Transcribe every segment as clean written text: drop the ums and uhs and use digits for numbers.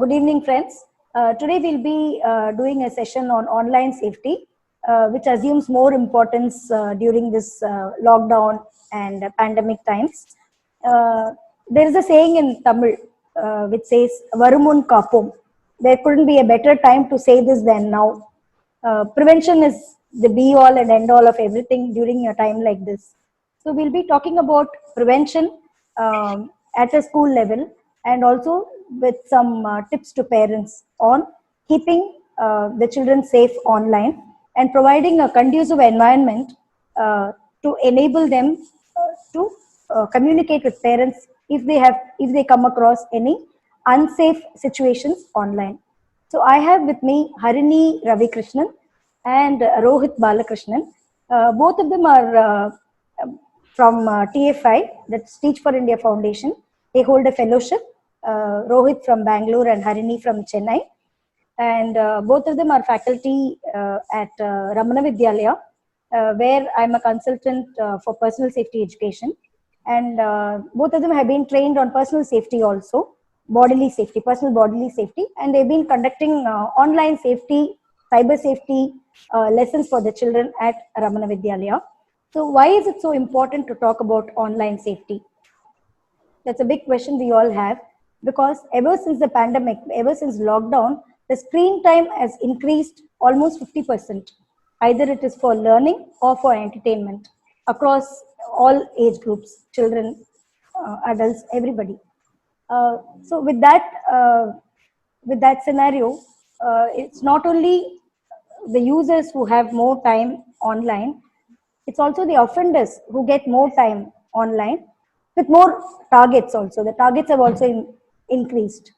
Good evening, friends. Today we'll be doing a session on online safety, which assumes more importance during this lockdown and pandemic times. There is a saying in Tamil which says, Varumun Kapum. There couldn't be a better time to say this than now. Prevention is the be all and end all of everything during a time like this. So we'll be talking about prevention at a school level and also with some tips to parents on keeping the children safe online and providing a conducive environment to enable them to communicate with parents if they come across any unsafe situations online. So I have with me Harini Ravikrishnan and Rohit Balakrishnan. Both of them are from TFI, that's Teach for India Foundation. They hold a fellowship. Rohit from Bangalore and Harini from Chennai. And both of them are faculty at Ramana Vidyalaya, where I'm a consultant for personal safety education. And both of them have been trained on personal safety also, bodily safety, personal bodily safety. And they've been conducting online safety, cyber safety lessons for the children at Ramana Vidyalaya. So why is it so important to talk about online safety? That's a big question we all have, because ever since the pandemic, ever since lockdown, the screen time has increased almost 50%. Either it is for learning or for entertainment across all age groups, children, adults, everybody. So with that scenario, it's not only the users who have more time online, it's also the offenders who get more time online with more targets also. The targets have also increased.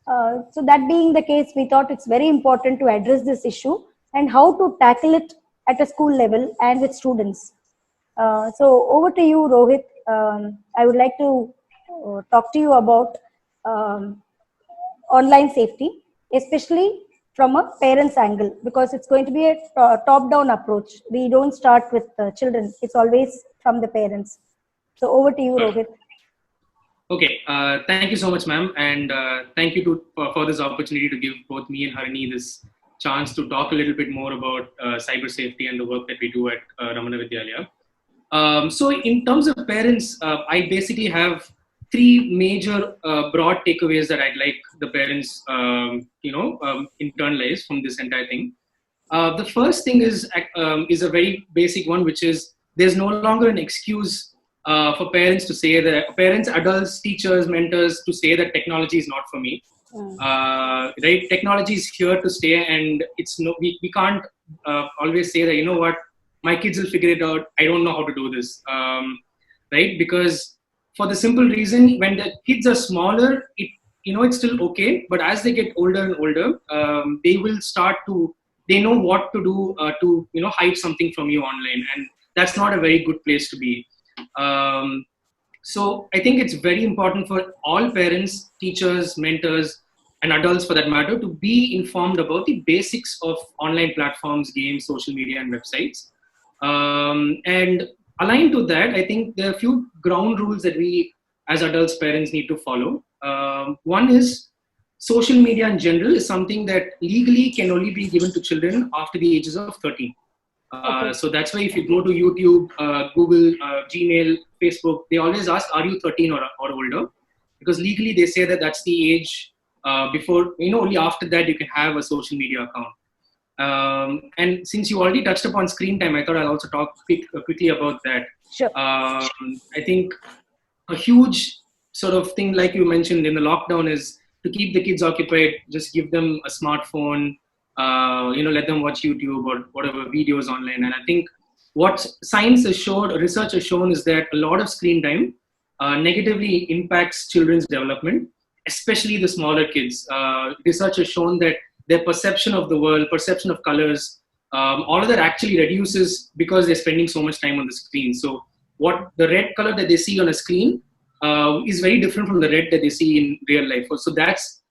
So that being the case, we thought it's very important to address this issue and how to tackle it at a school level and with students. So over to you, Rohit. I would like to talk to you about online safety, especially from a parent's angle, because it's going to be a top-down approach. We don't start with children. It's always from the parents. So over to you, Rohit. Okay, thank you so much, ma'am, and thank you for this opportunity to give both me and Harini this chance to talk a little bit more about cyber safety and the work that we do at Ramana Vidyalaya. So in terms of parents, I basically have three major broad takeaways that I'd like the parents, internalize from this entire thing. The first thing is a very basic one, which is there's no longer an excuse for parents to say that parents, adults, teachers, mentors to say that technology is not for me. Right? Technology is here to stay, and we can't always say that, you know what, my kids will figure it out. I don't know how to do this. Right? Because for the simple reason, when the kids are smaller, it's still okay. But as they get older and older, they will they know what to do to hide something from you online, and that's not a very good place to be. So I think it's very important for all parents, teachers, mentors, and adults for that matter to be informed about the basics of online platforms, games, social media, and websites. And aligned to that, I think there are a few ground rules that we as adults, parents need to follow. One is social media in general is something that legally can only be given to children after the ages of 13. Okay. So that's why if you go to YouTube, Google, Gmail, Facebook, they always ask, are you 13 or older? Because legally they say that that's the age before, only after that you can have a social media account. And since you already touched upon screen time, I thought I'll also talk quickly about that. Sure. I think a huge sort of thing, like you mentioned in the lockdown, is to keep the kids occupied, just give them a smartphone, let them watch YouTube or whatever videos online. And I think what science has showed, research has shown, is that a lot of screen time negatively impacts children's development, especially the smaller kids. Research has shown that their perception of the world, perception of colors, all of that actually reduces because they're spending so much time on the screen. So what the red color that they see on a screen is very different from the red that they see in real life. So that's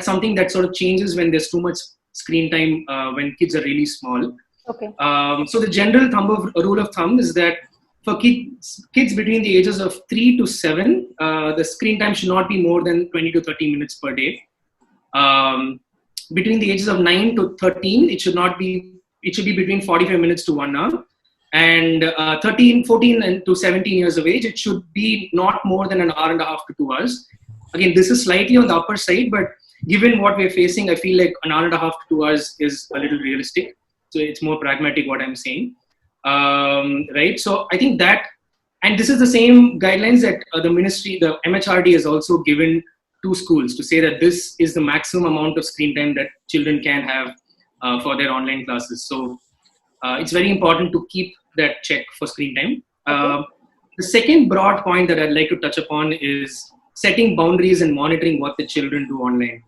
something that sort of changes when there's too much screen time when kids are really small. Okay. So the general rule of thumb is that for kids between the ages of 3 to 7, the screen time should not be more than 20 to 30 minutes per day. Between the ages of 9 to 13, it should be between 45 minutes to 1 hour. And 13, 14 and to 17 years of age, it should be not more than an hour and a half to 2 hours. Again, this is slightly on the upper side, but given what we're facing, I feel like an hour and a half to 2 hours is a little realistic. So it's more pragmatic what I'm saying. Right. So I think that, and this is the same guidelines that the ministry, the MHRD has also given to schools to say that this is the maximum amount of screen time that children can have for their online classes. So it's very important to keep that check for screen time. The second broad point that I'd like to touch upon is setting boundaries and monitoring what the children do online.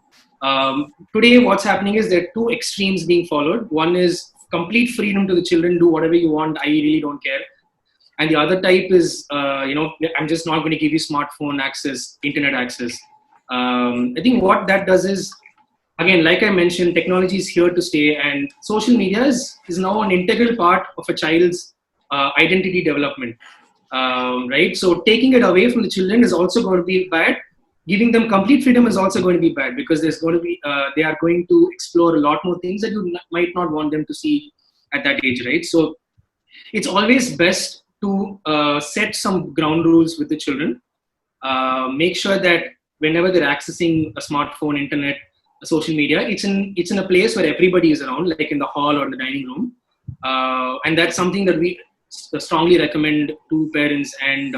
Today, what's happening is there are two extremes being followed. One is complete freedom to the children, do whatever you want, I really don't care. And the other type is, I'm just not going to give you smartphone access, internet access. I think what that does is, again, like I mentioned, technology is here to stay, and social media is now an integral part of a child's identity development, right? So taking it away from the children is also going to be bad. Giving them complete freedom is also going to be bad, because there's going to be they are going to explore a lot more things that you might not want them to see at that age, right? So it's always best to set some ground rules with the children. Make sure that whenever they're accessing a smartphone, internet, social media, it's in a place where everybody is around, like in the hall or the dining room, and that's something that we strongly recommend to parents and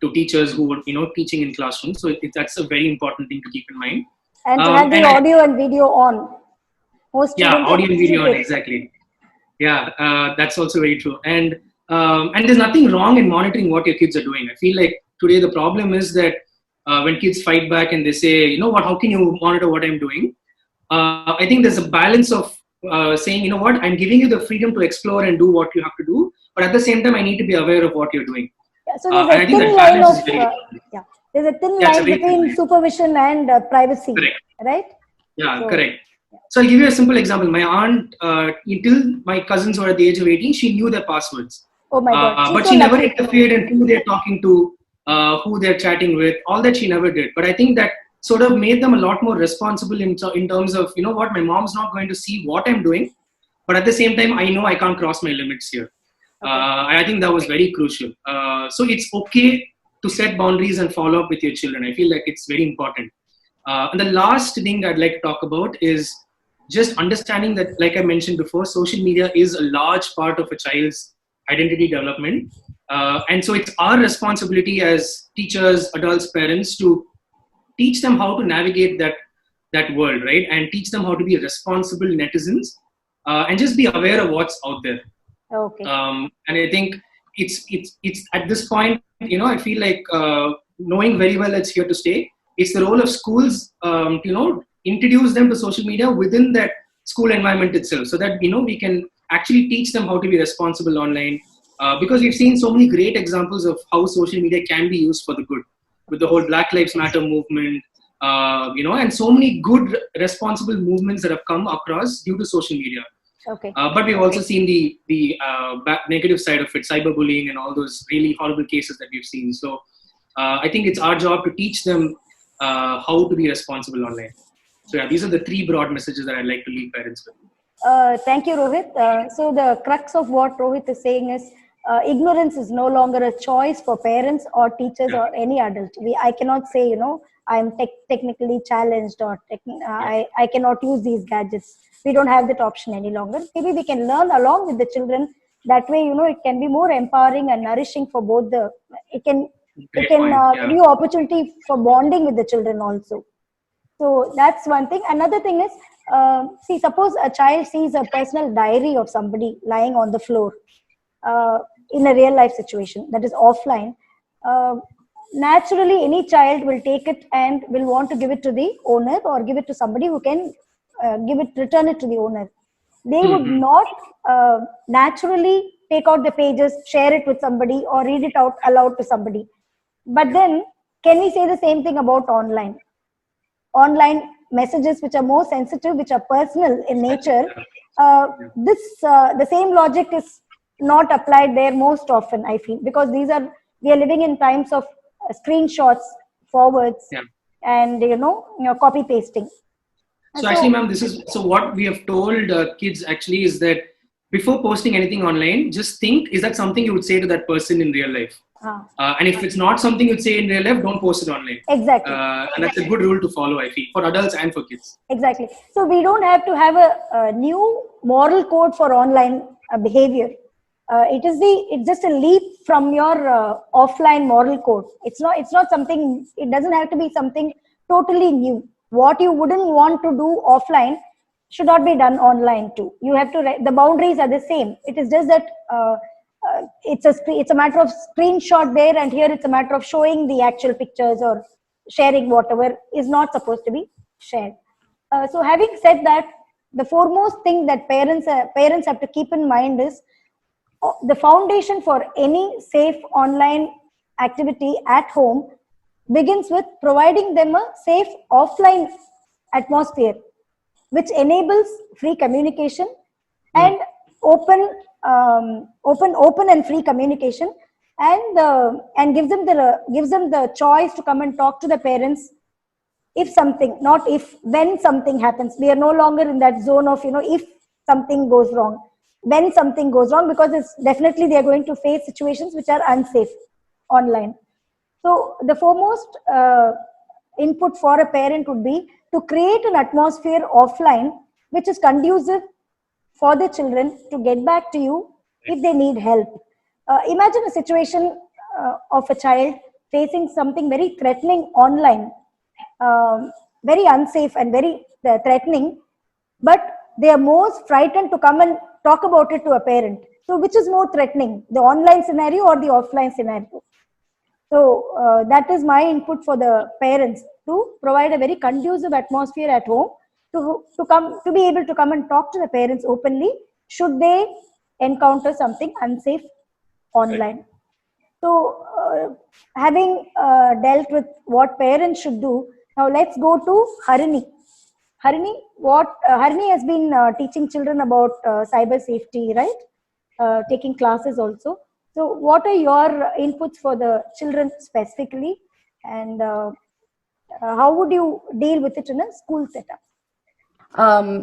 to teachers who are teaching in classrooms. So that's a very important thing to keep in mind. And to have the audio and video on. Most audio and video on, exactly. Yeah, that's also very true. And there's nothing wrong in monitoring what your kids are doing. I feel like today the problem is that when kids fight back and they say, you know what, how can you monitor what I'm doing? I think there's a balance of saying, you know what, I'm giving you the freedom to explore and do what you have to do, but at the same time, I need to be aware of what you're doing. Yeah, so there's a thin line of there's a thin line between supervision and privacy, correct. Right? Yeah, so, correct. So I'll give you a simple example. My aunt, until my cousins were at the age of 18, she knew their passwords. Oh my God! But she never interfered in who they're talking to, who they're chatting with. All that she never did. But I think that sort of made them a lot more responsible in terms of, you know what, my mom's not going to see what I'm doing, but at the same time, I know I can't cross my limits here. Okay. And I think that was very crucial. So it's okay to set boundaries and follow up with your children. I feel like it's very important. And the last thing I'd like to talk about is just understanding that, like I mentioned before, social media is a large part of a child's identity development. And so it's our responsibility as teachers, adults, parents to teach them how to navigate that world, right? And teach them how to be responsible netizens and just be aware of what's out there. Okay. And I think it's at this point, I feel like knowing very well it's here to stay. It's the role of schools, introduce them to social media within that school environment itself, so that we can actually teach them how to be responsible online. Because we've seen so many great examples of how social media can be used for the good, with the whole Black Lives Matter movement, and so many good responsible movements that have come across due to social media. Okay. But we've also seen the negative side of it, cyberbullying and all those really horrible cases that we've seen. So I think it's our job to teach them how to be responsible online. So yeah, these are the three broad messages that I'd like to leave parents with. Thank you, Rohit. So the crux of what Rohit is saying is ignorance is no longer a choice for parents or teachers or any adult. I cannot say, I'm technically challenged or I cannot use these gadgets. We don't have that option any longer. Maybe we can learn along with the children. That way, it can be more empowering and nourishing for both it can give you opportunity for bonding with the children also. So that's one thing. Another thing is, suppose a child sees a personal diary of somebody lying on the floor in a real life situation that is offline. Naturally, any child will take it and will want to give it to the owner or give it to somebody who can return it to the owner. They would not naturally take out the pages, share it with somebody or read it out aloud to somebody. But then, can we say the same thing about online? Online messages which are more sensitive, which are personal in nature, the same logic is not applied there most often, I feel, because we are living in times of screenshots, forwards, and copy pasting. So actually, ma'am, what we have told kids actually is that before posting anything online, just think, is that something you would say to that person in real life? And if it's not something you'd say in real life, don't post it online. Exactly. And that's a good rule to follow, I feel, for adults and for kids. Exactly. So we don't have to have a new moral code for online behavior. It's just a leap from your offline moral code. It's not something. It doesn't have to be something totally new. What you wouldn't want to do offline should not be done online too. You have to. The boundaries are the same. It is just that it's a matter of screenshot there, and here it's a matter of showing the actual pictures or sharing whatever is not supposed to be shared. So having said that, the foremost thing that parents have to keep in mind is the foundation for any safe online activity at home begins with providing them a safe offline atmosphere, which enables free communication and open and free communication, and gives them the choice to come and talk to the parents if something, not if, when something happens. We are no longer in that zone of, if something goes wrong, when something goes wrong, because it's definitely they are going to face situations which are unsafe online. So the foremost input for a parent would be to create an atmosphere offline which is conducive for the children to get back to you if they need help. Imagine a situation of a child facing something very threatening online, very unsafe and very threatening, but they are most frightened to come and talk about it to a parent. So which is more threatening, the online scenario or the offline scenario? So that is my input for the parents, to provide a very conducive atmosphere at home to be able to come and talk to the parents openly should they encounter something unsafe online. So having dealt with what parents should do, now let's go to Harini. Harini has been teaching children about cyber safety, right? Taking classes also. So what are your inputs for the children specifically, and how would you deal with it in a school setup?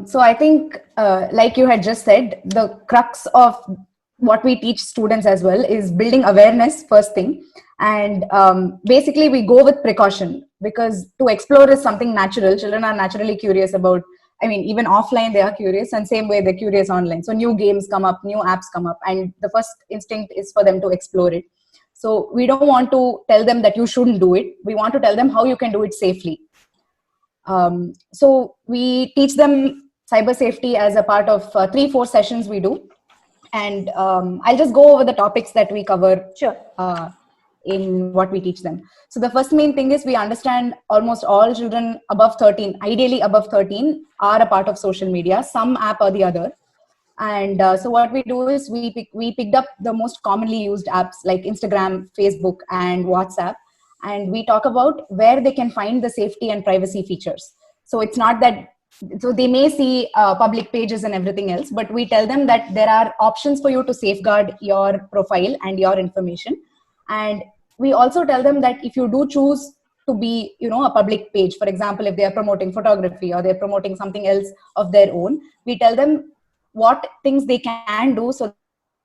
So I think, like you had just said, the crux of what we teach students as well is building awareness first thing. And basically we go with precaution, because to explore is something natural. Children are naturally curious about, even offline they are curious, and same way they're curious online. So new games come up, new apps come up, and the first instinct is for them to explore it. So we don't want to tell them that you shouldn't do it. We want to tell them how you can do it safely. So we teach them cyber safety as a part of 3-4 sessions we do. And I'll just go over the topics that we cover. Sure. In what we teach them. So the first main thing is we understand almost all children above 13, ideally above 13, are a part of social media, some app or the other. And so what we do is we picked up the most commonly used apps like Instagram, Facebook, and WhatsApp. And we talk about where they can find the safety and privacy features. So it's not that, so they may see public pages and everything else, but we tell them that there are options for you to safeguard your profile and your information. And we also tell them that if you do choose to be, a public page, for example, if they are promoting photography or they're promoting something else of their own, we tell them what things they can do so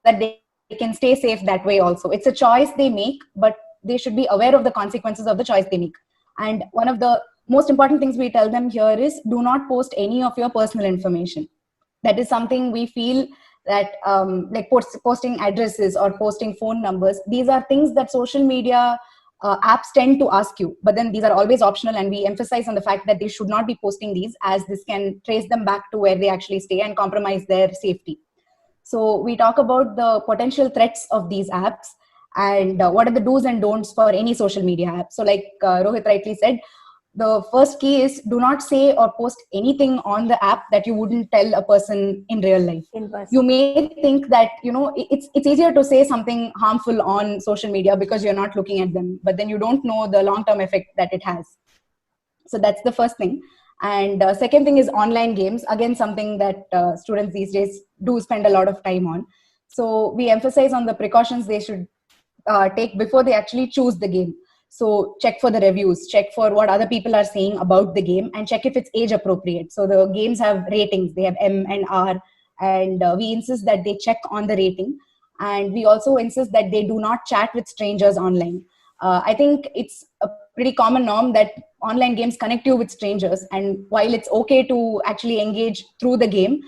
that they can stay safe that way also. It's a choice they make, but they should be aware of the consequences of the choice they make. And one of the most important things we tell them here is do not post any of your personal information. That is something we feel that like posting addresses or posting phone numbers, these are things that social media apps tend to ask you, but then these are always optional, and we emphasize on the fact that they should not be posting these, as this can trace them back to where they actually stay and compromise their safety. So we talk about the potential threats of these apps and what are the do's and don'ts for any social media app. So like Rohit rightly said, the first key is do not say or post anything on the app that you wouldn't tell a person in real life. You may think that, it's easier to say something harmful on social media because you're not looking at them, but then you don't know the long-term effect that it has. So that's the first thing. And second thing is online games. Again, something that students these days do spend a lot of time on. So we emphasize on the precautions they should take before they actually choose the game. So check for the reviews, check for what other people are saying about the game, and check if it's age appropriate. So the games have ratings, they have M and R, and we insist that they check on the rating. And we also insist that they do not chat with strangers online. I think it's a pretty common norm that online games connect you with strangers, and while it's okay to actually engage through the game,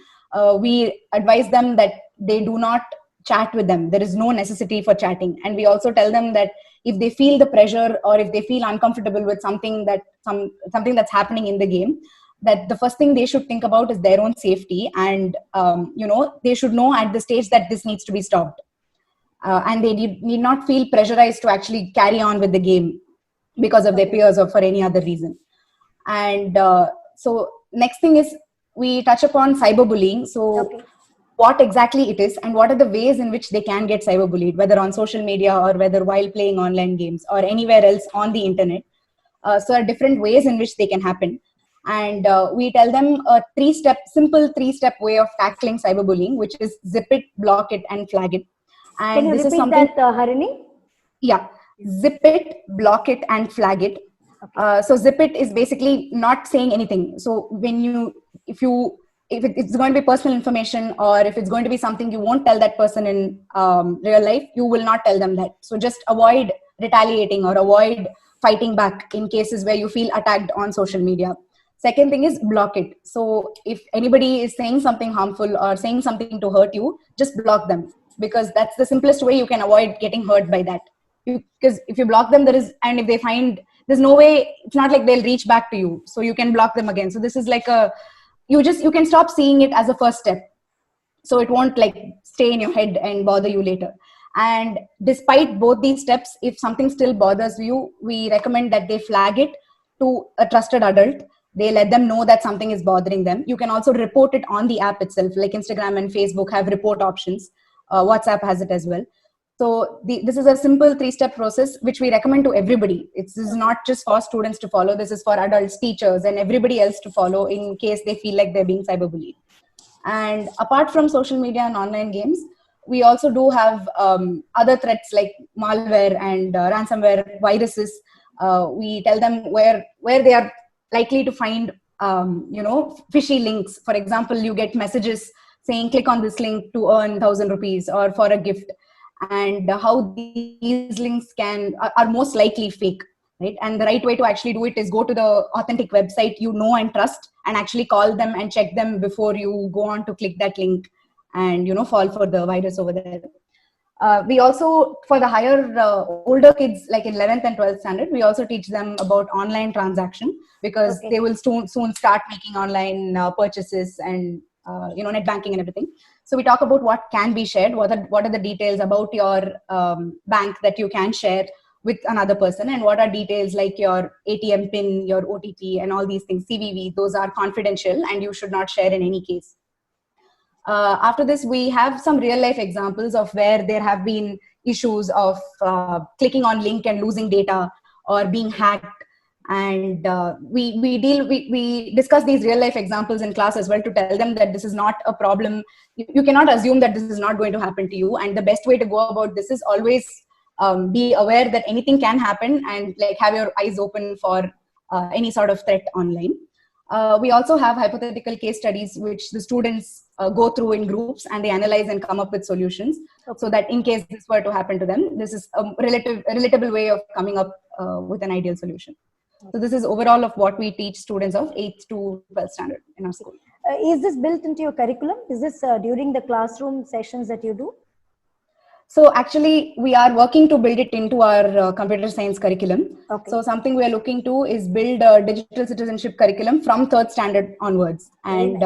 we advise them that they do not chat with them. There is no necessity for chatting. And we also tell them that if they feel the pressure or if they feel uncomfortable with something that's happening in the game, that the first thing they should think about is their own safety. And they should know at the stage that this needs to be stopped, and they need not feel pressurized to actually carry on with the game because of their peers or for any other reason. And so next thing is we touch upon cyberbullying. So what exactly it is and what are the ways in which they can get cyberbullied, whether on social media or whether while playing online games or anywhere else on the internet. So there are different ways in which they can happen. And we tell them a simple three-step way of tackling cyberbullying, which is zip it, block it, and flag it. And can you this repeat is something, that, Harini? Yeah, zip it, block it, and flag it. So zip it is basically not saying anything. So if it's going to be personal information, or if it's going to be something you won't tell that person in real life, you will not tell them that. So just avoid retaliating or avoid fighting back in cases where you feel attacked on social media. Second thing is block it. So if anybody is saying something harmful or saying something to hurt you, just block them, because that's the simplest way you can avoid getting hurt by that. Because if you block them, and if they find, there's no way, it's not like they'll reach back to you, so you can block them again. So this is like you can stop seeing it as a first step, so it won't like stay in your head and bother you later. And despite both these steps, if something still bothers you, we recommend that they flag it to a trusted adult. They let them know that something is bothering them. You can also report it on the app itself, like Instagram and Facebook have report options. WhatsApp has it as well. So this is a simple three-step process which we recommend to everybody. This is not just for students to follow. This is for adults, teachers, and everybody else to follow in case they feel like they're being cyberbullied. And apart from social media and online games, we also do have other threats like malware and ransomware viruses. We tell them where they are likely to find fishy links. For example, you get messages saying click on this link to earn 1,000 rupees or for a gift, and how these links are most likely fake, right? And the right way to actually do it is go to the authentic website you know and trust, and actually call them and check them before you go on to click that link and fall for the virus over there. We also, for the higher older kids, like in 11th and 12th standard, we also teach them about online transaction, because they will soon start making online purchases and net banking and everything. So we talk about what can be shared, what are the details about your bank that you can share with another person, and what are details like your ATM pin, your OTP, and all these things, CVV. Those are confidential and you should not share in any case. After this, we have some real life examples of where there have been issues of clicking on link and losing data or being hacked. And we discuss these real life examples in class as well, to tell them that this is not a problem. You cannot assume that this is not going to happen to you. And the best way to go about this is always be aware that anything can happen, and like have your eyes open for any sort of threat online. We also have hypothetical case studies which the students go through in groups, and they analyze and come up with solutions, so that in case this were to happen to them, this is a relatable way of coming up with an ideal solution. So this is overall of what we teach students of 8th to 12th standard in our school. Is this built into your curriculum? Is this during the classroom sessions that you do? So actually, we are working to build it into our computer science curriculum. So something we are looking to is build a digital citizenship curriculum from 3rd standard onwards. And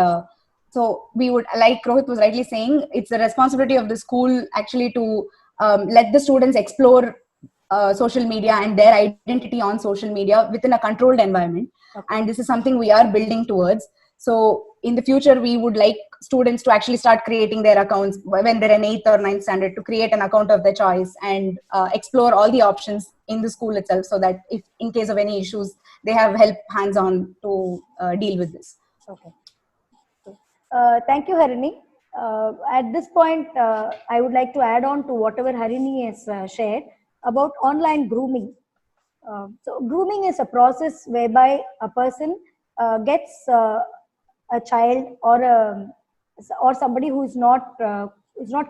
so we would, like Rohit was rightly saying, it's the responsibility of the school actually to let the students explore social media and their identity on social media within a controlled environment. And this is something we are building towards. So in the future, we would like students to actually start creating their accounts when they're in 8th or 9th standard, to create an account of their choice and explore all the options in the school itself, so that if in case of any issues, they have help hands-on to deal with this. Thank you, Harini. At this point, I would like to add on to whatever Harini has shared about online grooming. So grooming is a process whereby a person gets a child or somebody who is not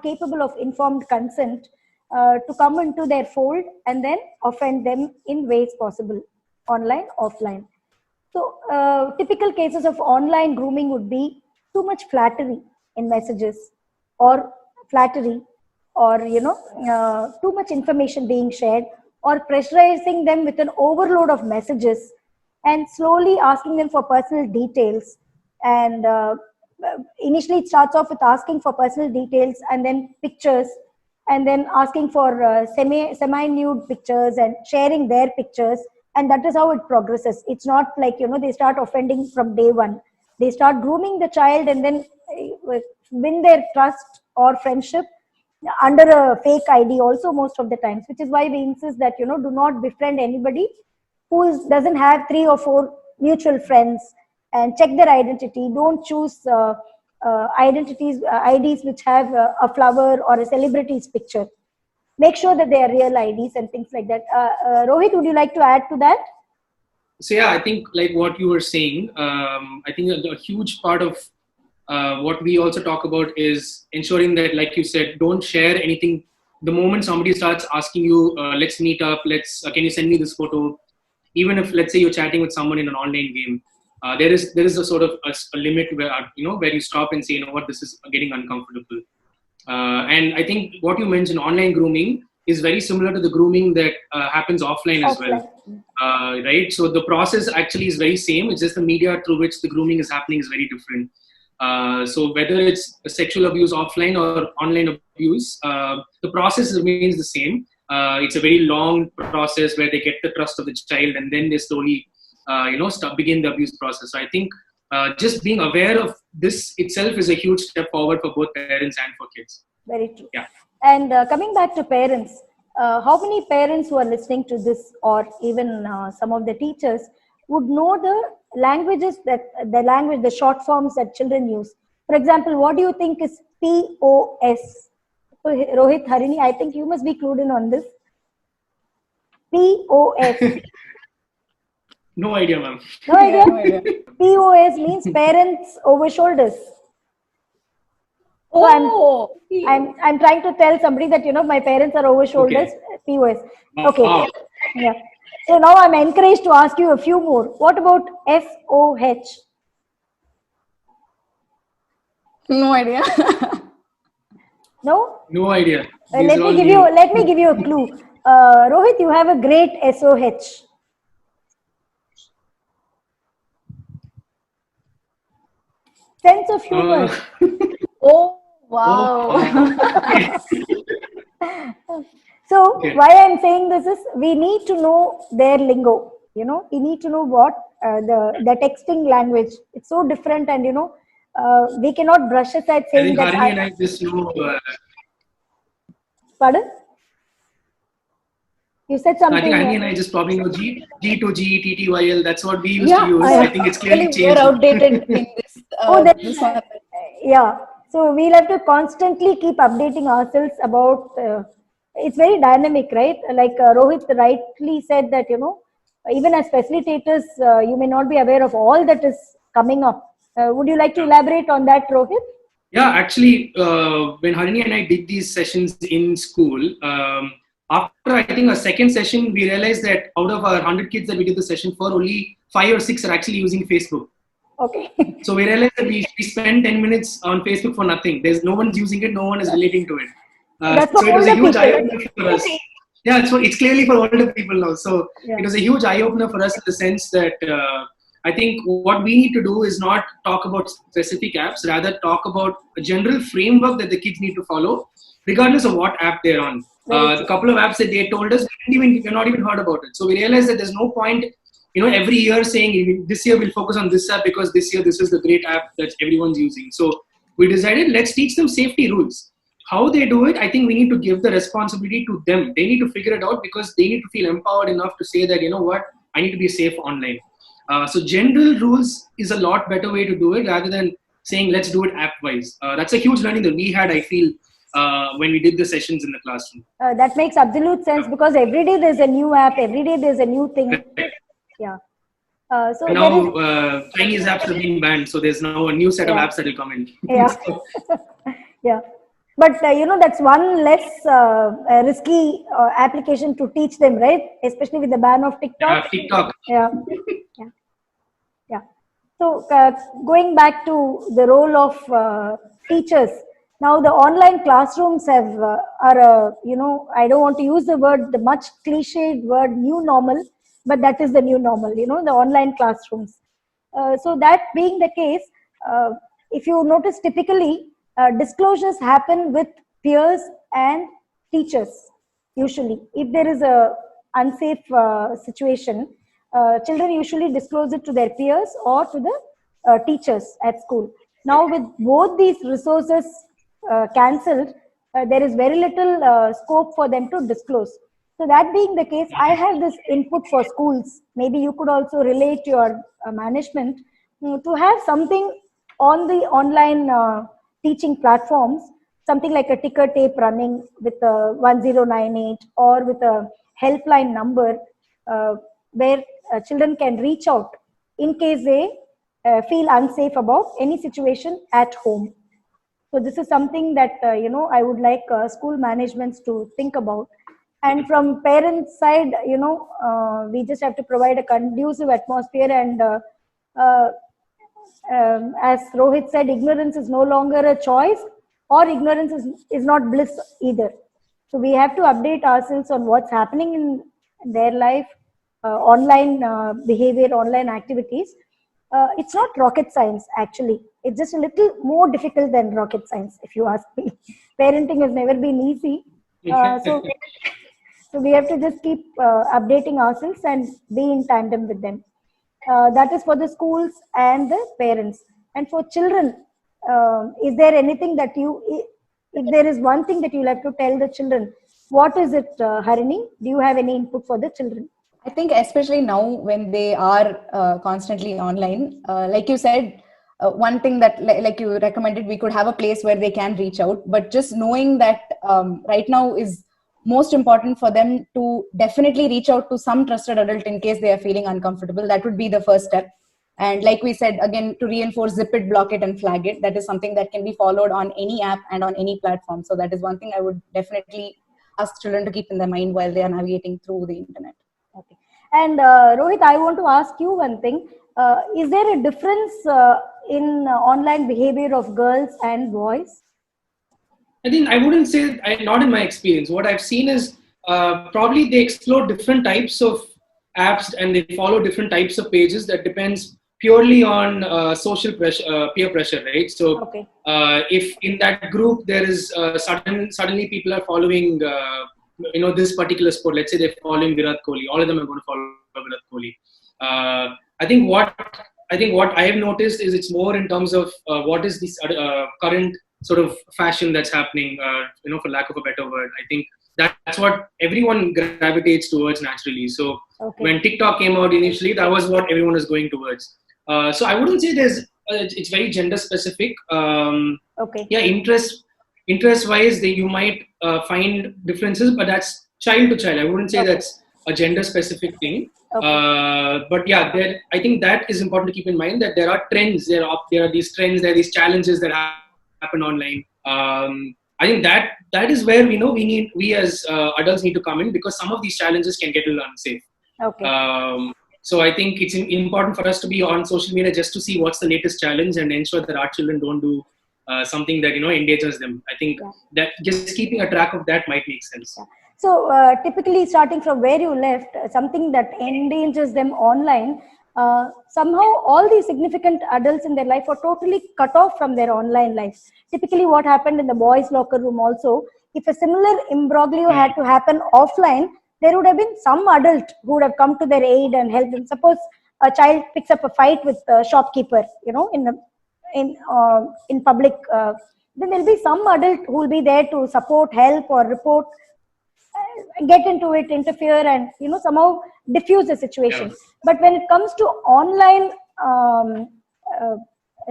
capable of informed consent to come into their fold and then offend them in ways possible, online, offline. So typical cases of online grooming would be too much flattery in messages, or flattery, or too much information being shared, or pressurizing them with an overload of messages, and slowly asking them for personal details. And initially it starts off with asking for personal details and then pictures, and then asking for semi nude pictures and sharing their pictures, and that is how it progresses. It's not like they start offending from day one. They start grooming the child and then win their trust or friendship under a fake ID also, most of the times, which is why we insist that do not befriend anybody who doesn't have 3 or 4 mutual friends, and check their identity. Don't choose IDs which have a flower or a celebrity's picture. Make sure that they are real IDs and things like that. Rohit, would you like to add to that? So yeah, I think like what you were saying, I think a huge part of what we also talk about is ensuring that, like you said, don't share anything. The moment somebody starts asking you, let's meet up, can you send me this photo? Even if, let's say, you're chatting with someone in an online game, there is a sort of a limit where where you stop and say, what, this is getting uncomfortable. And I think what you mentioned, online grooming, is very similar to the grooming that happens offline as well, right? So the process actually is very same. It's just the media through which the grooming is happening is very different. So whether it's sexual abuse offline or online abuse, the process remains the same. It's a very long process where they get the trust of the child, and then they slowly, begin the abuse process. So I think just being aware of this itself is a huge step forward for both parents and for kids. Very true. Yeah. And coming back to parents, how many parents who are listening to this, or even some of the teachers, would know the languages the short forms that children use? For example, what do you think is POS? So Rohit, Harini, I think you must be clued in on this. POS. No idea, ma'am. No idea? POS means parents over shoulders. So I'm trying to tell somebody that my parents are over shoulders. Okay. POS. Okay. Wow. Yeah. So now I'm encouraged to ask you a few more. What about SOH? No idea. No? No idea. Let me give you a clue. Rohit, you have a great SOH. Sense of humor. Oh, wow. So why I'm saying this is, we need to know their lingo. We need to know what the texting language. It's so different, and we cannot brush aside saying that. Harini and I just know. Pardon? You said something. I think Harini and I just probably know G to G, TTYL. That's what we used to use. I think it's clearly changed. We're outdated in this. Yeah. So we'll have to constantly keep updating ourselves about. It's very dynamic, right? Like Rohit rightly said that even as facilitators, you may not be aware of all that is coming up. Would you like to elaborate on that, Rohit? Yeah, actually, when Harini and I did these sessions in school, after I think a second session, we realized that out of our 100 kids that we did the session for, only 5 or 6 are actually using Facebook. Okay. So we realized that we spend 10 minutes on Facebook for nothing. There's no one's using it, no one is relating to it. So it was a huge eye-opener for us. Yeah, it's clearly for older people now. So it was a huge eye-opener for us in the sense that I think what we need to do is not talk about specific apps, rather talk about a general framework that the kids need to follow, regardless of what app they're on. The couple of apps that they told us, we've not even heard about it. So we realized that there's no point, every year saying this year we'll focus on this app because this year this is the great app that everyone's using. So we decided, let's teach them safety rules. How they do it, I think we need to give the responsibility to them. They need to figure it out because they need to feel empowered enough to say that, I need to be safe online. So general rules is a lot better way to do it rather than saying, let's do it app-wise. That's a huge learning that we had, I feel, when we did the sessions in the classroom. That makes absolute sense, because every day there's a new app, every day there's a new thing. Yeah. So and now Chinese apps have been banned, so there's now a new set of apps that will come in. Yeah. Yeah. But that's one less risky application to teach them, right? Especially with the ban of TikTok. TikTok. Yeah. Yeah. Yeah. So going back to the role of teachers, now the online classrooms have are I don't want to use the much cliched word new normal, but that is the new normal. The online classrooms. So that being the case, if you notice, typically disclosures happen with peers and teachers. Usually, if there is a unsafe situation, children usually disclose it to their peers or to the teachers at school. Now, with both these resources cancelled, there is very little scope for them to disclose. So that being the case, I have this input for schools. Maybe you could also relate your management to have something on the online teaching platforms, something like a ticker tape running with a 1098 or with a helpline number where children can reach out in case they feel unsafe about any situation at home. So this is something that I would like school managements to think about. And from parents' side, we just have to provide a conducive atmosphere. And as Rohit said, ignorance is no longer a choice, or ignorance is not bliss either. So we have to update ourselves on what's happening in their life, online behavior, online activities. It's not rocket science, actually. It's just a little more difficult than rocket science, if you ask me. Parenting has never been easy. So we have to just keep updating ourselves and be in tandem with them. That is for the schools and the parents. And for children, is there anything that if there is one thing that you'll have to tell the children, what is it, Harini? Do you have any input for the children? I think especially now when they are constantly online, like you said, one thing that like you recommended, we could have a place where they can reach out, but just knowing that right now is most important for them to definitely reach out to some trusted adult in case they are feeling uncomfortable. That would be the first step. And like we said, again, to reinforce, zip it, block it, and flag it. That is something that can be followed on any app and on any platform. So that is one thing I would definitely ask children to keep in their mind while they are navigating through the internet. Okay. And Rohit, I want to ask you one thing. Is there a difference in online behavior of girls and boys? I think I wouldn't say, not in my experience. What I've seen is probably they explore different types of apps and they follow different types of pages. That depends purely on social pressure, peer pressure, right? So okay. If in that group there is suddenly people are following this particular sport, let's say they're following Virat Kohli, all of them are going to follow Virat Kohli. I think what I have noticed is it's more in terms of what is this current sort of fashion that's happening, for lack of a better word. I think that's what everyone gravitates towards naturally. So when TikTok came out initially, that was what everyone was going towards. So I wouldn't say it's very gender specific. Yeah, interest wise, you might find differences, but that's child to child. I wouldn't say that's a gender specific thing. But yeah, I think that is important to keep in mind, that there are trends. There are these trends. There are these challenges that happen online. I think that is where we as adults need to come in, because some of these challenges can get a little unsafe. So I think it's important for us to be on social media just to see what's the latest challenge and ensure that our children don't do something that endangers them. I think that just keeping a track of that might make sense. So typically, starting from where you left, something that endangers them online, somehow all the significant adults in their life are totally cut off from their online life. Typically, what happened in the boys' locker room also, if a similar imbroglio had to happen offline, there would have been some adult who would have come to their aid and helped them. Suppose a child picks up a fight with a shopkeeper, in public, then there'll be some adult who will be there to support, help, or report, get into it, interfere, and somehow diffuse the situation. But when it comes to online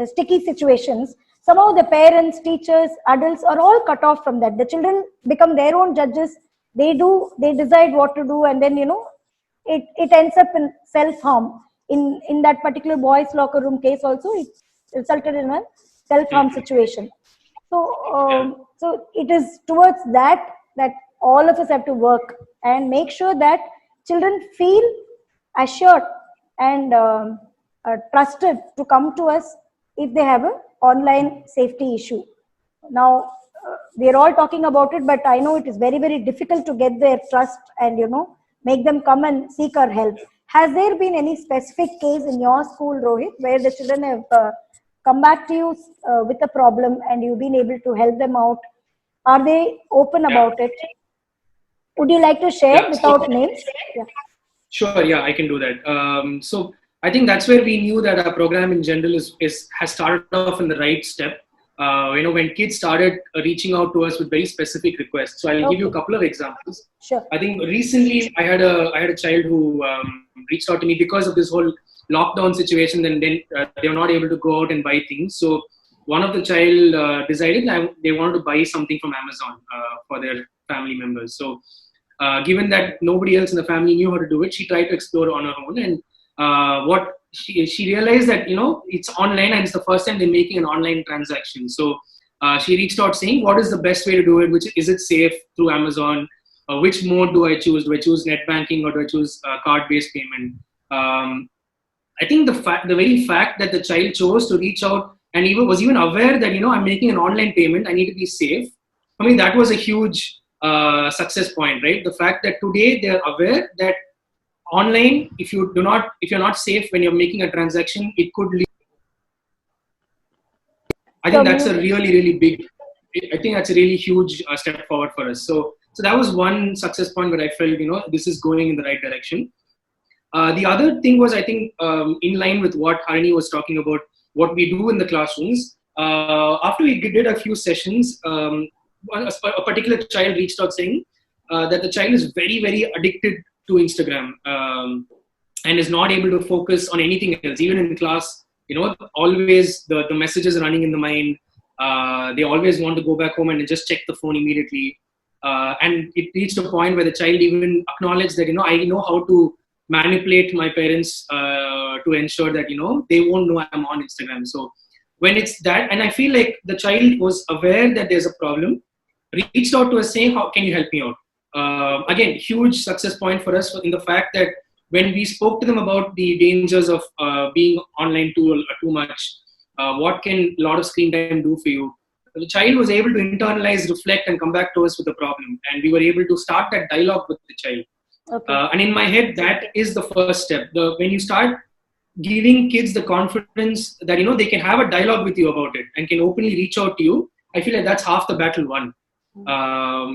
sticky situations, somehow the parents, teachers, adults are all cut off from that. The children become their own judges. They decide what to do, and then it ends up in self-harm. In that particular boys locker room case also, it resulted in a self-harm situation. So it is towards that all of us have to work and make sure that children feel assured and trusted to come to us if they have an online safety issue. Now, we are all talking about it, but I know it is very, very difficult to get their trust and, make them come and seek our help. Has there been any specific case in your school, Rohit, where the children have come back to you with a problem and you've been able to help them out? Are they open about it? Would you like to share without names? Yeah. Sure, yeah, I can do that. So I think that's where we knew that our program in general has started off in the right step. When kids started reaching out to us with very specific requests. So I'll give you a couple of examples. Sure. I think recently I had a child who reached out to me because of this whole lockdown situation, and then they were not able to go out and buy things. So one of the child decided they wanted to buy something from Amazon for their family members. So given that nobody else in the family knew how to do it, she tried to explore on her own, and what she realized that it's online and it's the first time they're making an online transaction. So she reached out saying, what is the best way to do it? Is it safe through Amazon? Which mode do I choose? Do I choose net banking or do I choose card-based payment? I think the very fact that the child chose to reach out and was even aware that I'm making an online payment, I need to be safe. I mean, that was a huge success point, right? The fact that today they're aware that online, if you're not safe when you're making a transaction, it could lead. I think that's a really, really big. I think that's a really huge step forward for us. So that was one success point where I felt this is going in the right direction. The other thing was, I think, in line with what Harini was talking about, what we do in the classrooms. After we did a few sessions, a particular child reached out saying that the child is very, very addicted to Instagram and is not able to focus on anything else. Even in class, always the messages are running in the mind. They always want to go back home and just check the phone immediately. And it reached a point where the child even acknowledged that, I know how to manipulate my parents to ensure that, they won't know I'm on Instagram. So when it's that, and I feel like the child was aware that there's a problem, reached out to us saying, how can you help me out? Again, huge success point for us in the fact that when we spoke to them about the dangers of being online too much, what can a lot of screen time do for you? The child was able to internalize, reflect, and come back to us with the problem. And we were able to start that dialogue with the child. Okay. And in my head, that is the first step. When you start giving kids the confidence that, they can have a dialogue with you about it and can openly reach out to you, I feel like that's half the battle won.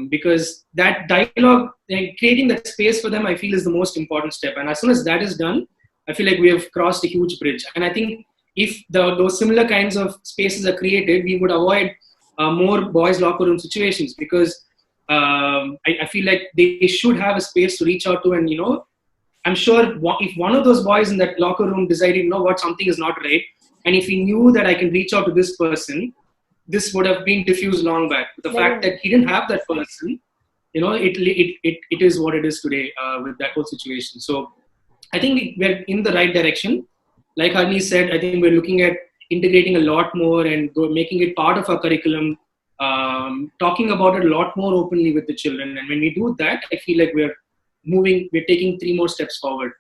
Because that dialogue and creating that space for them, I feel, is the most important step. And as soon as that is done, I feel like we have crossed a huge bridge. And I think if those similar kinds of spaces are created, we would avoid more boys' locker room situations, because I feel like they should have a space to reach out to. And, I'm sure if one of those boys in that locker room decided, what, something is not right, and if he knew that I can reach out to this person, this would have been diffused long back. The fact that he didn't have that person, it is what it is today with that whole situation. So I think we're in the right direction. Like Harini said, I think we're looking at integrating a lot more and making it part of our curriculum, talking about it a lot more openly with the children. And when we do that, I feel like we're taking 3 more steps forward.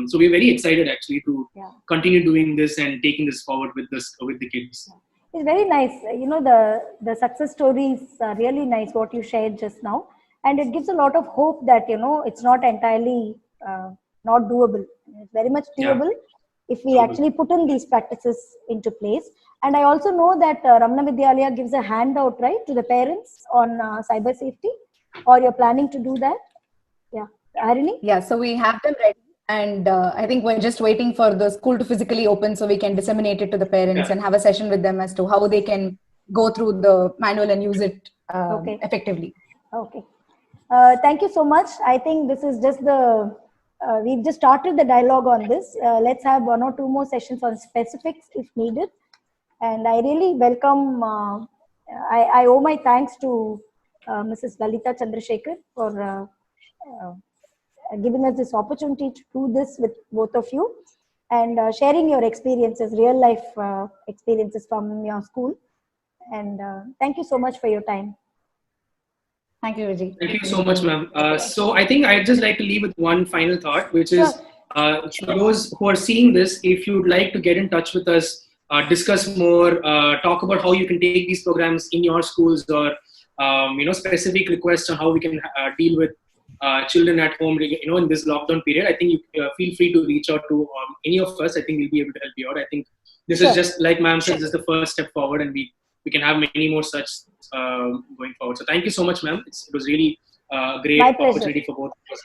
So we're very excited actually to continue doing this and taking this forward with the kids. Yeah. It's very nice. The success stories are really nice, what you shared just now. And it gives a lot of hope that, it's not entirely not doable. It's very much doable if we actually put in these practices into place. And I also know that Ramana Vidyalaya gives a handout, right, to the parents on cyber safety, or you're planning to do that? Yeah. Harini? Yeah, so we have them ready. And I think we're just waiting for the school to physically open so we can disseminate it to the parents and have a session with them as to how they can go through the manual and use it effectively. Okay. Thank you so much. I think this is just we've just started the dialogue on this. Let's have 1 or 2 more sessions on specifics if needed. And I really welcome, I owe my thanks to Mrs. Lalita Chandrasekhar for giving us this opportunity to do this with both of you and sharing your experiences, real life experiences from your school. And thank you so much for your time. Thank you, Vijay. Thank you so much, ma'am. So I think I'd just like to leave with one final thought, which is for those who are seeing this, if you'd like to get in touch with us, discuss more, talk about how you can take these programs in your schools, or specific requests on how we can deal with children at home, in this lockdown period, I think you feel free to reach out to any of us. I think we'll be able to help you out. I think this is just, like ma'am said, this is the first step forward, and we can have many more such going forward. So thank you so much, ma'am. It was really a great opportunity for both of us.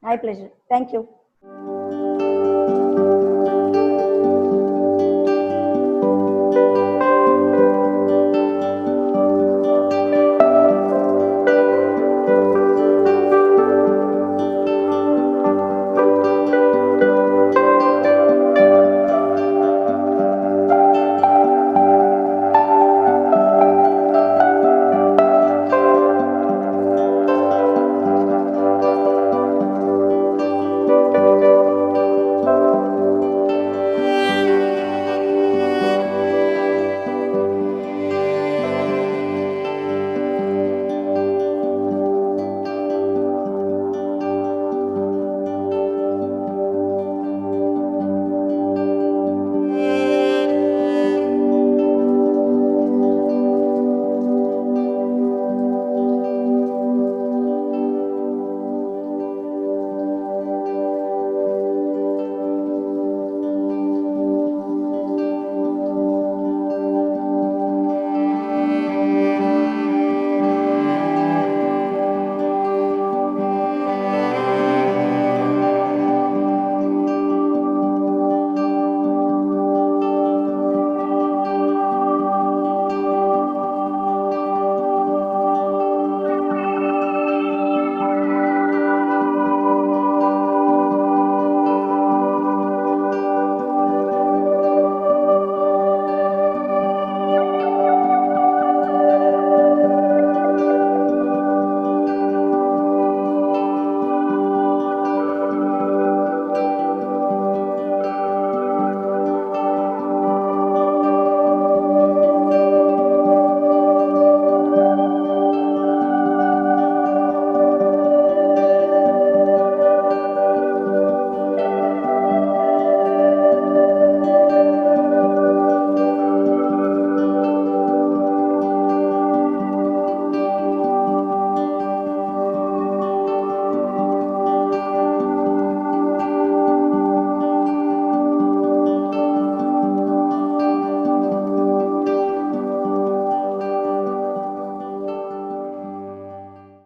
My pleasure. Thank you.